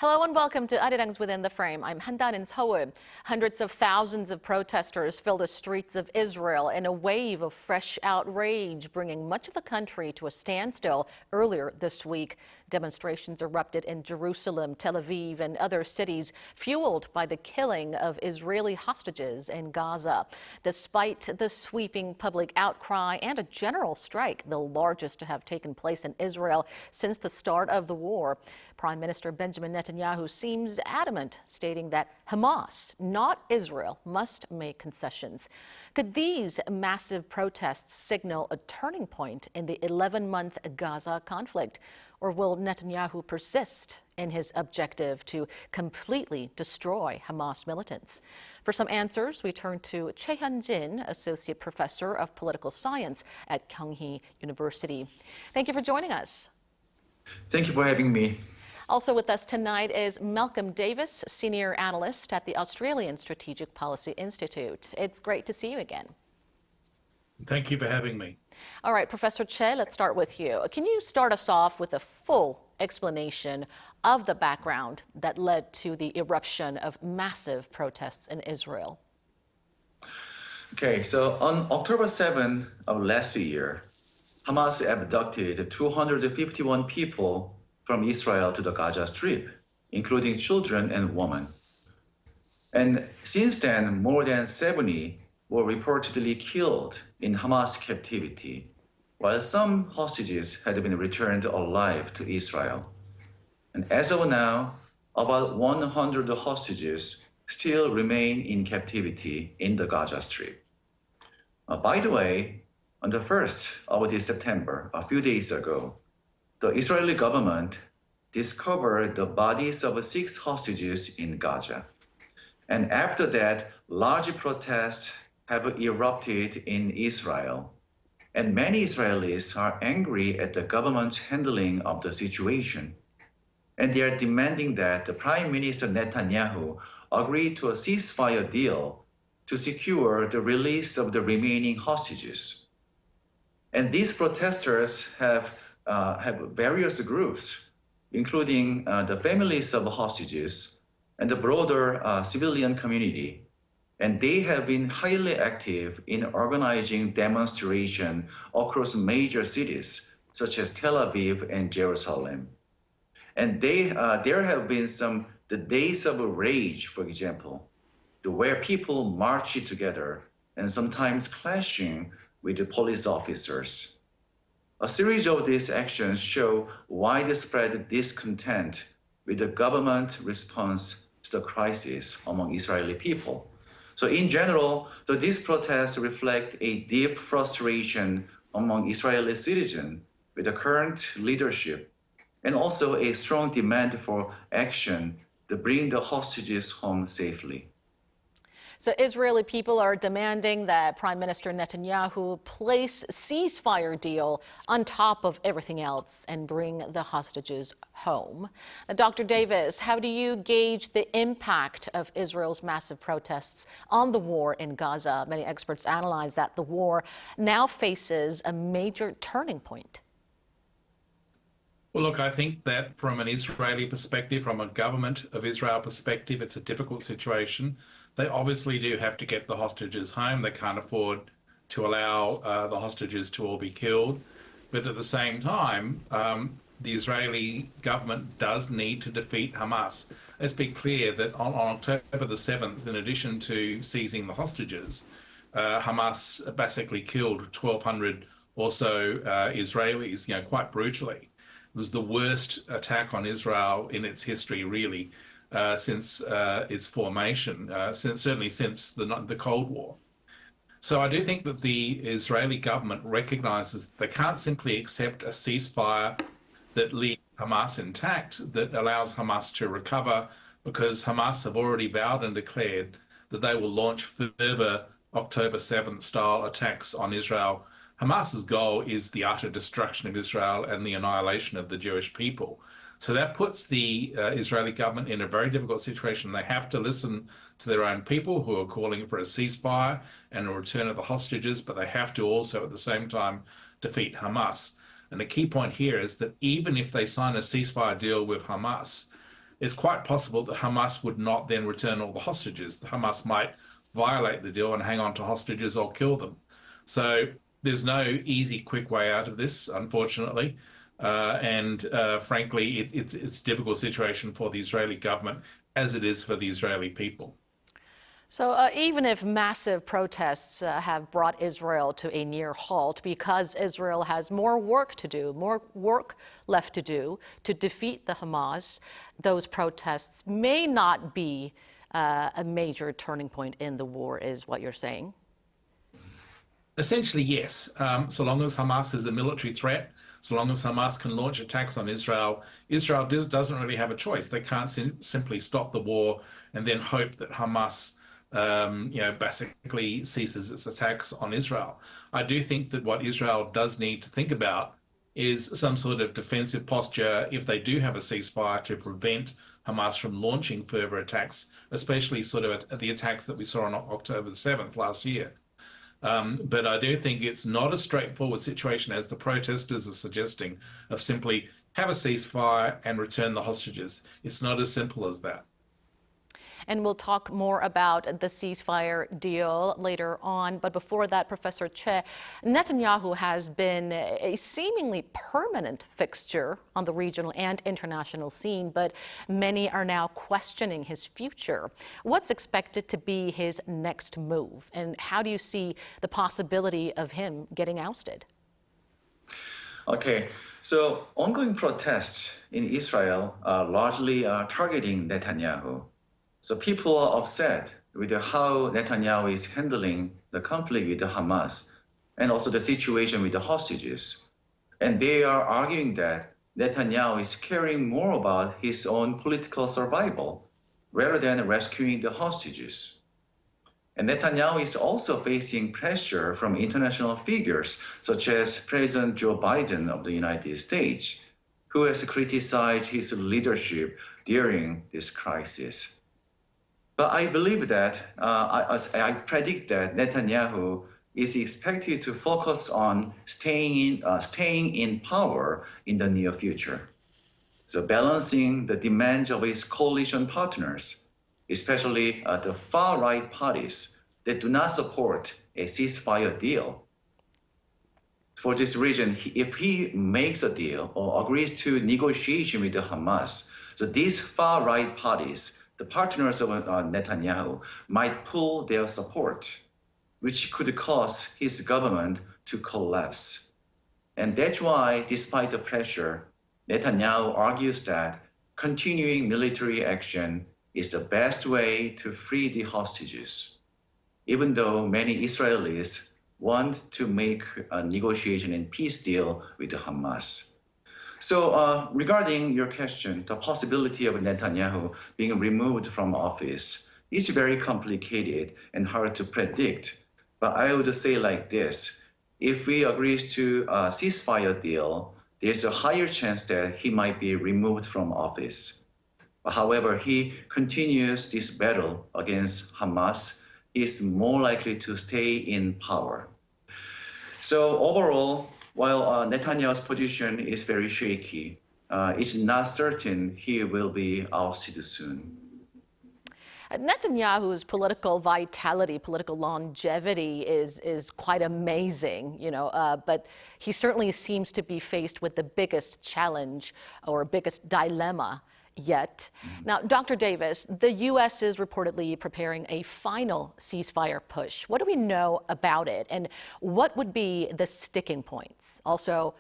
Hello and welcome to Arirang's Within the Frame. I'm Han Da-eun in Seoul. Hundreds of thousands of protesters filled the streets of Israel in a wave of fresh outrage, bringing much of the country to a standstill earlier this week. Demonstrations erupted in Jerusalem, Tel Aviv, and other cities, fueled by the killing of Israeli hostages in Gaza. Despite the sweeping public outcry and a general strike, the largest to have taken place in Israel since the start of the war, Prime Minister Benjamin Netanyahu seems adamant, stating that Hamas, not Israel, must make concessions. Could these massive protests signal a turning point in the 11-month Gaza conflict? Or will Netanyahu persist in his objective to completely destroy Hamas militants? For some answers, we turn to Choi Hyun Jin, Associate Professor of Political Science at Kyung Hee University. Thank you for joining us. Thank you for having me. Also with us tonight is Malcolm Davis, Senior Analyst at the Australian Strategic Policy Institute. It's great to see you again. Thank you for having me. All right, Professor Che, let's start with you. Can you start us off with a full explanation of the background that led to the eruption of massive protests in Israel? Okay, so on October 7 of last year, Hamas abducted 251 people from Israel to the Gaza Strip, including children and women. And since then, more than 70 were reportedly killed in Hamas captivity, while some hostages had been returned alive to Israel. And as of now, about 100 hostages still remain in captivity in the Gaza Strip. By the way, on the 1st of this September, a few days ago, the Israeli government discovered the bodies of 6 hostages in Gaza. And after that, large protests have erupted in Israel. And many Israelis are angry at the government's handling of the situation. And they are demanding that the Prime Minister Netanyahu agree to a ceasefire deal to secure the release of the remaining hostages. And these protesters have various groups, including the families of hostages and the broader civilian community. And they have been highly active in organizing demonstrations across major cities, such as Tel Aviv and Jerusalem. And there have been the days of rage, for example, where people march together and sometimes clashing with the police officers. A series of these actions show widespread discontent with the government response to the crisis among Israeli people. So in general, these protests reflect a deep frustration among Israeli citizens with the current leadership, and also a strong demand for action to bring the hostages home safely. So Israeli people are demanding that Prime Minister Netanyahu place a ceasefire deal on top of everything else and bring the hostages home. Now, Dr. Davis, how do you gauge the impact of Israel's massive protests on the war in Gaza? Many experts analyze that the war now faces a major turning point. Well, look, I think that from an Israeli perspective, from a government of Israel perspective, it's a difficult situation. They obviously do have to get the hostages home. They can't afford to allow the hostages to all be killed. But at the same time, the Israeli government does need to defeat Hamas. Let's be clear that on October the 7th, in addition to seizing the hostages, Hamas basically killed 1,200 or so Israelis, quite brutally. It was the worst attack on Israel in its history, really, since its formation, certainly since the Cold War. So I do think that the Israeli government recognizes they can't simply accept a ceasefire that leaves Hamas intact, that allows Hamas to recover, because Hamas have already vowed and declared that they will launch further October 7th style attacks on Israel. Hamas's goal is the utter destruction of Israel and the annihilation of the Jewish people. So that puts the Israeli government in a very difficult situation. They have to listen to their own people who are calling for a ceasefire and a return of the hostages, but they have to also at the same time defeat Hamas. And the key point here is that even if they sign a ceasefire deal with Hamas, it's quite possible that Hamas would not then return all the hostages. Hamas might violate the deal and hang on to hostages or kill them. So there's no easy, quick way out of this, unfortunately. Frankly, it's a difficult situation for the Israeli government, as it is for the Israeli people. So even if massive protests have brought Israel to a near halt because Israel has more work to do, more work left to do to defeat the Hamas, those protests may not be a major turning point in the war, is what you're saying? Essentially, yes. So long as Hamas is a military threat, so long as Hamas can launch attacks on Israel, Israel doesn't really have a choice. They can't simply stop the war and then hope that Hamas basically ceases its attacks on Israel. I do think that what Israel does need to think about is some sort of defensive posture if they do have a ceasefire to prevent Hamas from launching further attacks, especially sort of the attacks that we saw on October the 7th last year. But I do think it's not a straightforward situation, as the protesters are suggesting, of simply have a ceasefire and return the hostages. It's not as simple as that. And we'll talk more about the ceasefire deal later on. But before that, Professor Choi, Netanyahu has been a seemingly permanent fixture on the regional and international scene, but many are now questioning his future. What's expected to be his next move? And how do you see the possibility of him getting ousted? Okay, so ongoing protests in Israel are largely targeting Netanyahu. So people are upset with how Netanyahu is handling the conflict with the Hamas and also the situation with the hostages. And they are arguing that Netanyahu is caring more about his own political survival rather than rescuing the hostages. And Netanyahu is also facing pressure from international figures such as President Joe Biden of the United States, who has criticized his leadership during this crisis. But I believe that, I predict that Netanyahu is expected to focus on staying in power in the near future. So balancing the demands of his coalition partners, especially the far-right parties that do not support a ceasefire deal. For this reason, if he makes a deal or agrees to negotiation with the Hamas, so these far-right parties, the partners of Netanyahu, might pull their support, which could cause his government to collapse. And that's why, despite the pressure, Netanyahu argues that continuing military action is the best way to free the hostages, even though many Israelis want to make a negotiation and peace deal with the Hamas. So regarding your question, the possibility of Netanyahu being removed from office is very complicated and hard to predict. But I would say like this: if we agree to a ceasefire deal, there's a higher chance that he might be removed from office. However, he continues this battle against Hamas, he is more likely to stay in power. So overall, while Netanyahu's position is very shaky, it's not certain he will be ousted soon. Netanyahu's political vitality, political longevity is quite amazing, but he certainly seems to be faced with the biggest challenge or biggest dilemma yet. Now, Dr. Davis, the U.S. is reportedly preparing a final ceasefire push. What do we know about it, and what would be the sticking points? Also,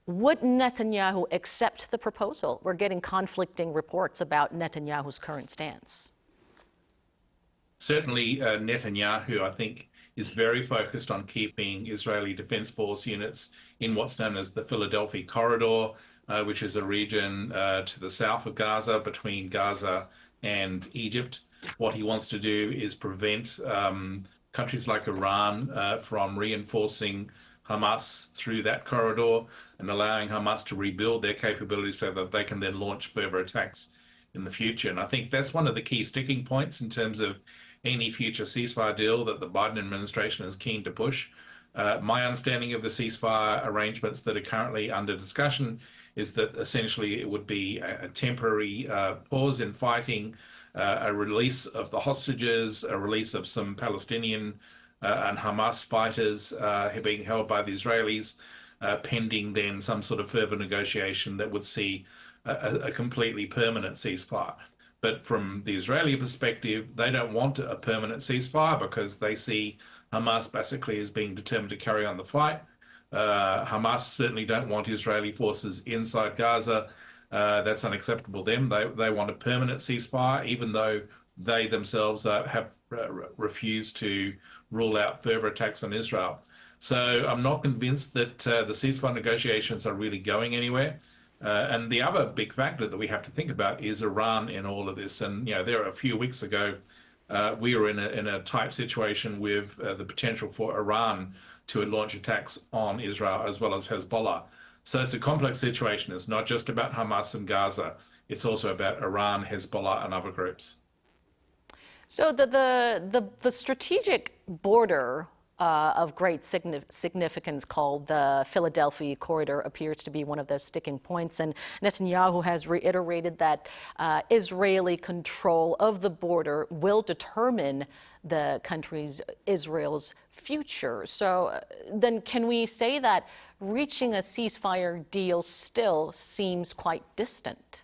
would Netanyahu accept the proposal? We're getting conflicting reports about Netanyahu's current stance. Certainly, Netanyahu, I think, is very focused on keeping Israeli Defense Force units in what's known as the Philadelphia Corridor, which is a region to the south of Gaza, between Gaza and Egypt. What he wants to do is prevent countries like Iran from reinforcing Hamas through that corridor and allowing Hamas to rebuild their capabilities so that they can then launch further attacks in the future. And I think that's one of the key sticking points in terms of any future ceasefire deal that the Biden administration is keen to push. My understanding of the ceasefire arrangements that are currently under discussion is that essentially it would be a temporary pause in fighting, a release of the hostages, a release of some Palestinian and Hamas fighters being held by the Israelis, pending then some sort of further negotiation that would see a completely permanent ceasefire. But from the Israeli perspective, they don't want a permanent ceasefire because they see Hamas basically as being determined to carry on the fight. Hamas certainly don't want Israeli forces inside Gaza. That's unacceptable to them. They want a permanent ceasefire, even though they themselves have refused to rule out further attacks on Israel. So I'm not convinced that the ceasefire negotiations are really going anywhere. And the other big factor that we have to think about is Iran in all of this. And there a few weeks ago, we were in a tight situation with the potential for Iran to launch attacks on Israel as well as Hezbollah. So it's a complex situation. It's not just about Hamas and Gaza. It's also about Iran, Hezbollah, and other groups. So the strategic border of great significance called the Philadelphia Corridor appears to be one of the sticking points. And Netanyahu has reiterated that Israeli control of the border will determine the country's, Israel's future. So then can we say that reaching a ceasefire deal still seems quite distant?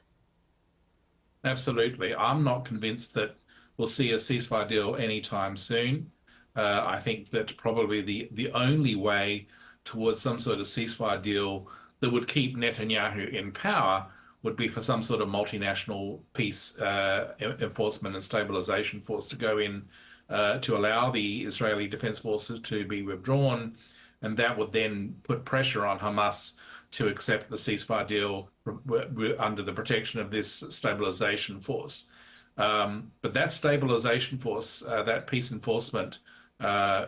Absolutely. I'm not convinced that we'll see a ceasefire deal anytime soon. I think that probably the only way towards some sort of ceasefire deal that would keep Netanyahu in power would be for some sort of multinational peace enforcement and stabilization force to go in to allow the Israeli Defense Forces to be withdrawn. And that would then put pressure on Hamas to accept the ceasefire deal under the protection of this stabilization force. But that stabilization force, that peace enforcement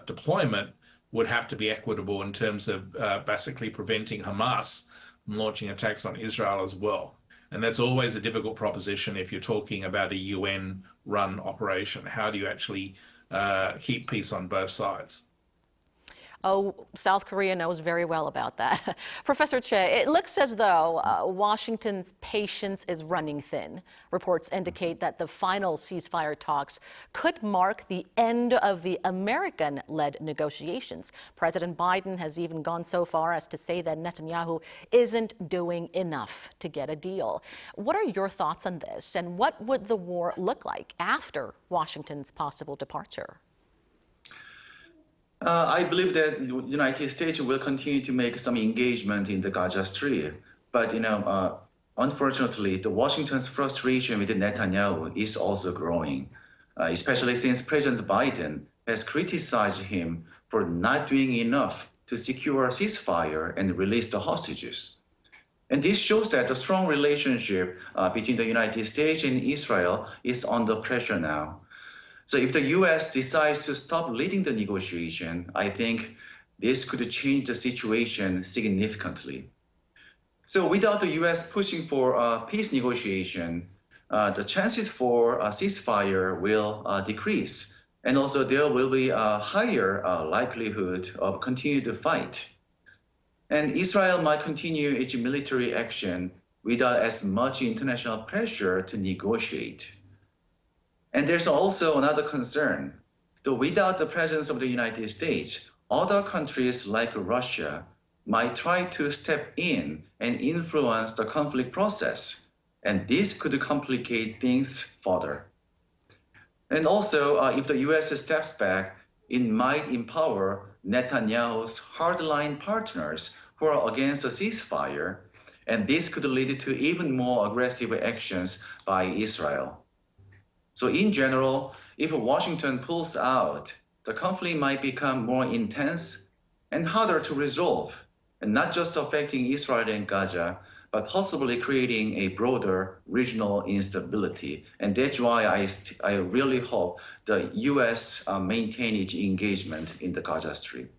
deployment would have to be equitable in terms of basically preventing Hamas from launching attacks on Israel as well. And that's always a difficult proposition if you're talking about a UN-run operation. How do you actually keep peace on both sides? Oh, South Korea knows very well about that. Professor Choi, it looks as though Washington's patience is running thin. Reports indicate that the final ceasefire talks could mark the end of the American-led negotiations. President Biden has even gone so far as to say that Netanyahu isn't doing enough to get a deal. What are your thoughts on this, and what would the war look like after Washington's possible departure? I believe that the United States will continue to make some engagement in the Gaza Strip. But, unfortunately, the Washington's frustration with Netanyahu is also growing, especially since President Biden has criticized him for not doing enough to secure a ceasefire and release the hostages. And this shows that the strong relationship between the United States and Israel is under pressure now. So if the U.S. decides to stop leading the negotiation, I think this could change the situation significantly. So without the U.S. pushing for a peace negotiation, the chances for a ceasefire will decrease. And also there will be a higher likelihood of continued fight. And Israel might continue its military action without as much international pressure to negotiate. And there's also another concern. Without the presence of the United States, other countries like Russia might try to step in and influence the conflict process. And this could complicate things further. And also, if the US steps back, it might empower Netanyahu's hardline partners who are against a ceasefire. And this could lead to even more aggressive actions by Israel. So in general, if Washington pulls out, the conflict might become more intense and harder to resolve, and not just affecting Israel and Gaza, but possibly creating a broader regional instability. And that's why I really hope the U.S. maintain its engagement in the Gaza Strip.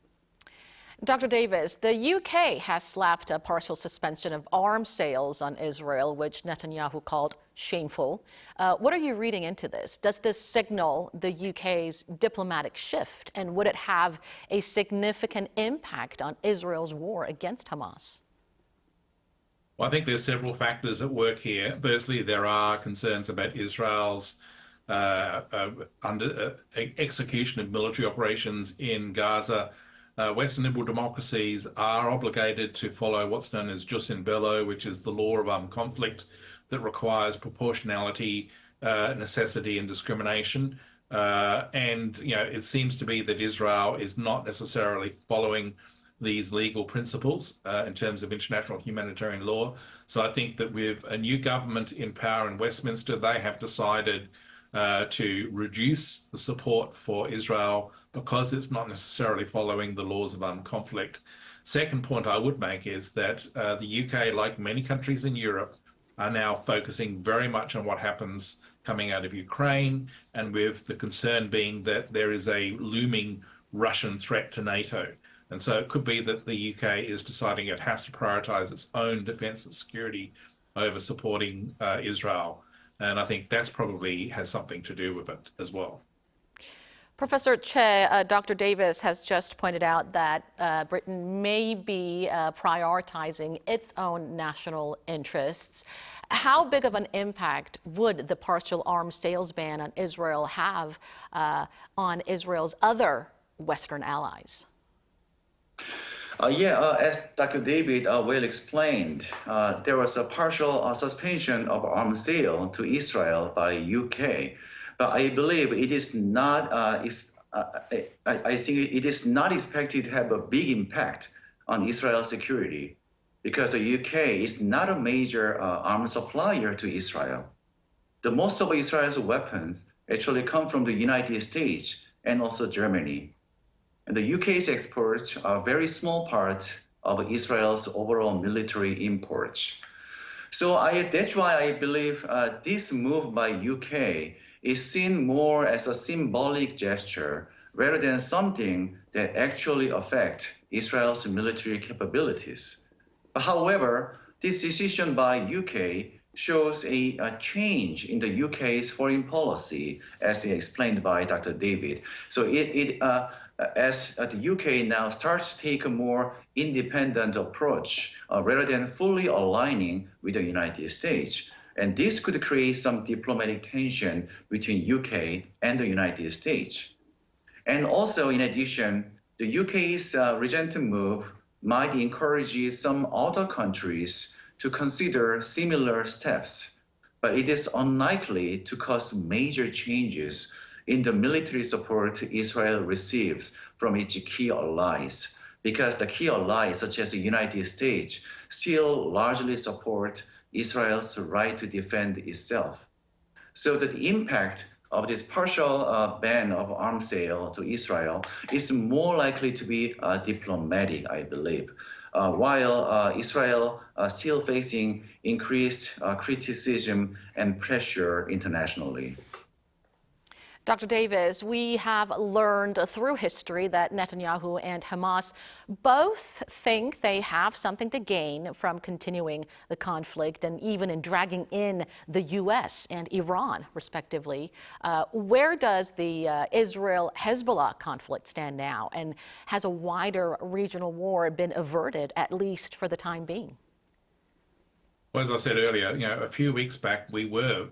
Dr. Davis, the UK has slapped a partial suspension of arms sales on Israel, which Netanyahu called shameful. What are you reading into this? Does this signal the UK's diplomatic shift, and would it have a significant impact on Israel's war against Hamas? Well, I think there's several factors at work here. Firstly, there are concerns about Israel's execution of military operations in Gaza. Western liberal democracies are obligated to follow what's known as jus in bello, which is the law of armed conflict that requires proportionality, necessity, and discrimination. And it seems to be that Israel is not necessarily following these legal principles in terms of international humanitarian law. So I think that with a new government in power in Westminster, they have decided to reduce the support for Israel because it's not necessarily following the laws of armed conflict. Second point I would make is that the UK, like many countries in Europe, are now focusing very much on what happens coming out of Ukraine, and with the concern being that there is a looming Russian threat to NATO. And so it could be that the UK is deciding it has to prioritize its own defense and security over supporting Israel. And I think that's probably has something to do with it as well. Professor Choi, Dr. Davis has just pointed out that Britain may be prioritizing its own national interests. How big of an impact would the partial arms sales ban on Israel have on Israel's other Western allies? As Dr. David well explained, there was a partial suspension of arms sale to Israel by UK, but I believe it is not. I think it is not expected to have a big impact on Israel's security, because the UK is not a major arms supplier to Israel. The most of Israel's weapons actually come from the United States and also Germany. And the UK's exports are a very small part of Israel's overall military imports. So that's why I believe this move by UK is seen more as a symbolic gesture rather than something that actually affects Israel's military capabilities. However, this decision by UK shows a change in the UK's foreign policy, as explained by Dr. David. So as the UK now starts to take a more independent approach rather than fully aligning with the United States. And this could create some diplomatic tension between UK and the United States. And also, in addition, the UK's recent move might encourage some other countries to consider similar steps, but it is unlikely to cause major changes in the military support Israel receives from its key allies, because the key allies, such as the United States, still largely support Israel's right to defend itself. So that the impact of this partial ban of arms sale to Israel is more likely to be diplomatic, I believe, while Israel still facing increased criticism and pressure internationally. Dr. Davis, we have learned through history that Netanyahu and Hamas both think they have something to gain from continuing the conflict and even in dragging in the U.S. and Iran, respectively. Where does the Israel-Hezbollah conflict stand now? And has a wider regional war been averted, at least for the time being? Well, as I said earlier, a few weeks back, we were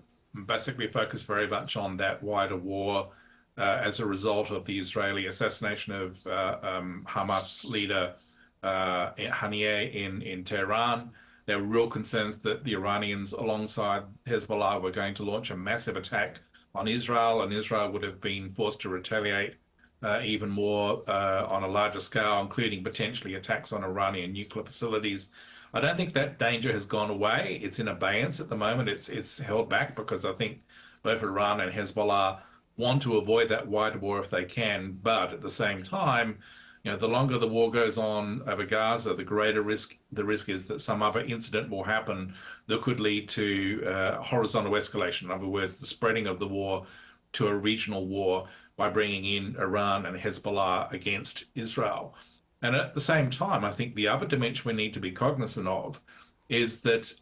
basically focused very much on that wider war as a result of the Israeli assassination of Hamas leader Haniyeh in Tehran. There were real concerns that the Iranians, alongside Hezbollah, were going to launch a massive attack on Israel, and Israel would have been forced to retaliate even more on a larger scale, including potentially attacks on Iranian nuclear facilities. I don't think that danger has gone away. It's in abeyance at the moment. It's held back because I think both Iran and Hezbollah want to avoid that wider war if they can. But at the same time, the longer the war goes on over Gaza, the greater the risk is that some other incident will happen that could lead to horizontal escalation. In other words, the spreading of the war to a regional war by bringing in Iran and Hezbollah against Israel. And at the same time, I think the other dimension we need to be cognizant of is that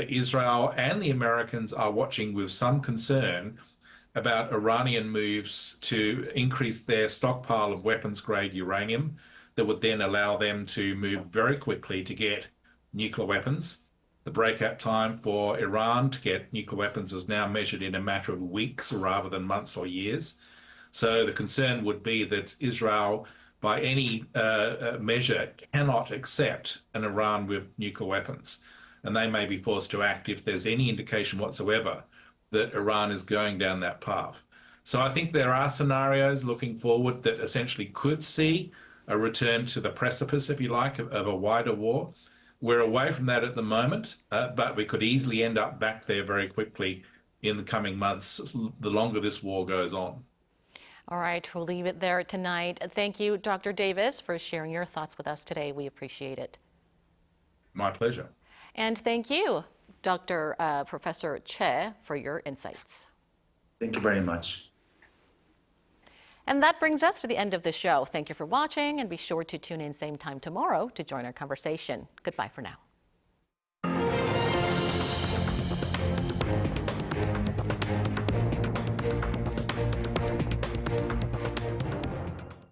Israel and the Americans are watching with some concern about Iranian moves to increase their stockpile of weapons-grade uranium that would then allow them to move very quickly to get nuclear weapons. The breakout time for Iran to get nuclear weapons is now measured in a matter of weeks rather than months or years. So the concern would be that Israel, by any measure, cannot accept an Iran with nuclear weapons. And they may be forced to act if there's any indication whatsoever that Iran is going down that path. So I think there are scenarios looking forward that essentially could see a return to the precipice, if you like, of a wider war. We're away from that at the moment, but we could easily end up back there very quickly in the coming months, the longer this war goes on. All right, we'll leave it there tonight. Thank you, Dr. Davis, for sharing your thoughts with us today. We appreciate it. My pleasure. And thank you, Dr. Professor Choi, for your insights. Thank you very much. And that brings us to the end of the show. Thank you for watching, and be sure to tune in same time tomorrow to join our conversation. Goodbye for now.